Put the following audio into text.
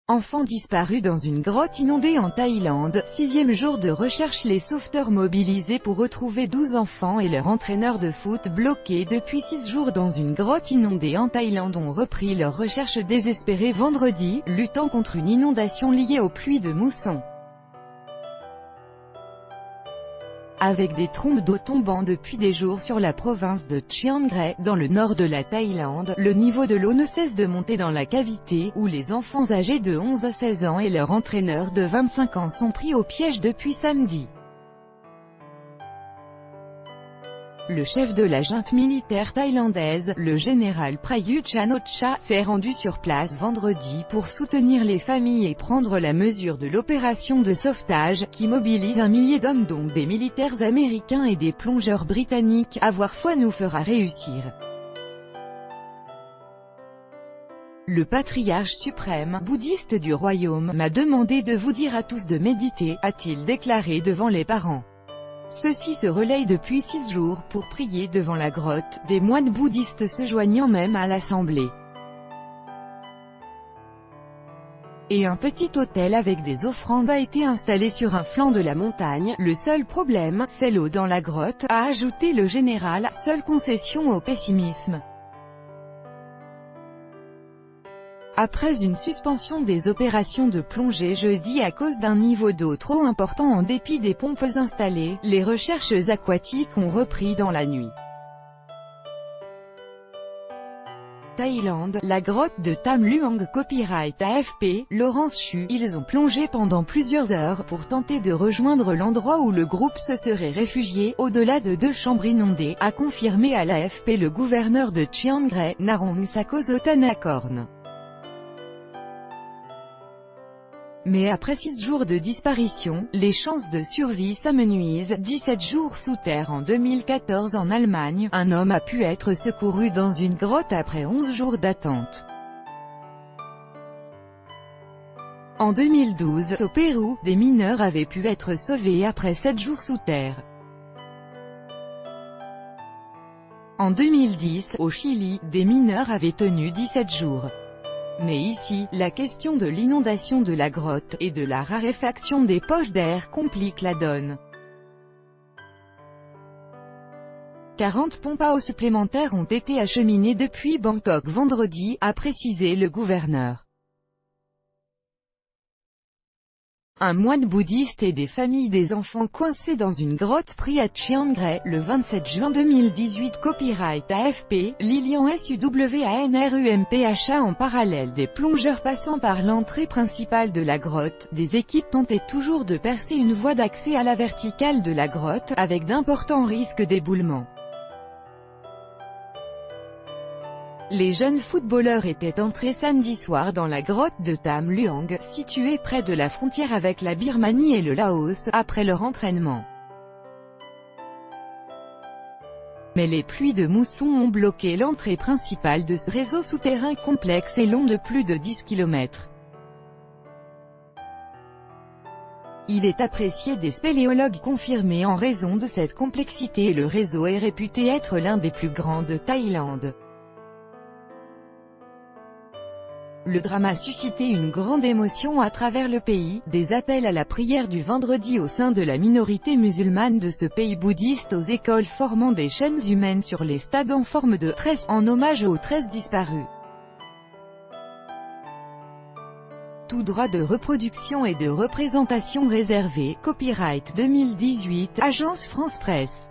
Enfant disparu dans une grotte inondée en Thaïlande, 6e jour de recherche. Les sauveteurs mobilisés pour retrouver 12 enfants et leur entraîneur de foot bloqués depuis 6 jours dans une grotte inondée en Thaïlande ont repris leur recherche désespérée vendredi, luttant contre une inondation liée aux pluies de mousson. Avec des trombes d'eau tombant depuis des jours sur la province de Chiang Rai, dans le nord de la Thaïlande, le niveau de l'eau ne cesse de monter dans la cavité, où les enfants âgés de 11 à 16 ans et leur entraîneur de 25 ans sont pris au piège depuis samedi. Le chef de la junte militaire thaïlandaise, le général Prayut Chan-o-cha, s'est rendu sur place vendredi pour soutenir les familles et prendre la mesure de l'opération de sauvetage, qui mobilise 1 millier d'hommes dont des militaires américains et des plongeurs britanniques. Avoir foi nous fera réussir. Le patriarche suprême, bouddhiste du royaume, m'a demandé de vous dire à tous de méditer, a-t-il déclaré devant les parents. Ceux-ci se relayent depuis 6 jours pour prier devant la grotte, des moines bouddhistes se joignant même à l'assemblée. Et un petit autel avec des offrandes a été installé sur un flanc de la montagne. Le seul problème, c'est l'eau dans la grotte, a ajouté le général, seule concession au pessimisme. Après une suspension des opérations de plongée jeudi à cause d'un niveau d'eau trop important en dépit des pompes installées, les recherches aquatiques ont repris dans la nuit. Thaïlande, la grotte de Tham Luang. Copyright AFP, Laurence Chu. Ils ont plongé pendant plusieurs heures pour tenter de rejoindre l'endroit où le groupe se serait réfugié, au-delà de 2 chambres inondées, a confirmé à l'AFP le gouverneur de Chiang Rai, Narong Sakosotanakorn. Mais après 6 jours de disparition, les chances de survie s'amenuisent. 17 jours sous terre. En 2014 en Allemagne, un homme a pu être secouru dans une grotte après 11 jours d'attente. En 2012, au Pérou, des mineurs avaient pu être sauvés après 7 jours sous terre. En 2010, au Chili, des mineurs avaient tenu 17 jours. Mais ici, la question de l'inondation de la grotte, et de la raréfaction des poches d'air complique la donne. 40 pompes à eau supplémentaires ont été acheminées depuis Bangkok vendredi, a précisé le gouverneur. Un moine bouddhiste et des familles des enfants coincés dans une grotte pris à Chiang Rai, le 27 juin 2018. Copyright AFP, Lilian SUWANRUMPHA. En parallèle des plongeurs passant par l'entrée principale de la grotte, des équipes tentaient toujours de percer une voie d'accès à la verticale de la grotte, avec d'importants risques d'éboulement. Les jeunes footballeurs étaient entrés samedi soir dans la grotte de Tham Luang, située près de la frontière avec la Birmanie et le Laos, après leur entraînement. Mais les pluies de mousson ont bloqué l'entrée principale de ce réseau souterrain complexe et long de plus de 10 km. Il est apprécié des spéléologues confirmés en raison de cette complexité et le réseau est réputé être l'un des plus grands de Thaïlande. Le drame a suscité une grande émotion à travers le pays, des appels à la prière du vendredi au sein de la minorité musulmane de ce pays bouddhiste aux écoles formant des chaînes humaines sur les stades en forme de tresse, en hommage aux 13 disparus. Tout droit de reproduction et de représentation réservé. Copyright 2018, Agence France Presse.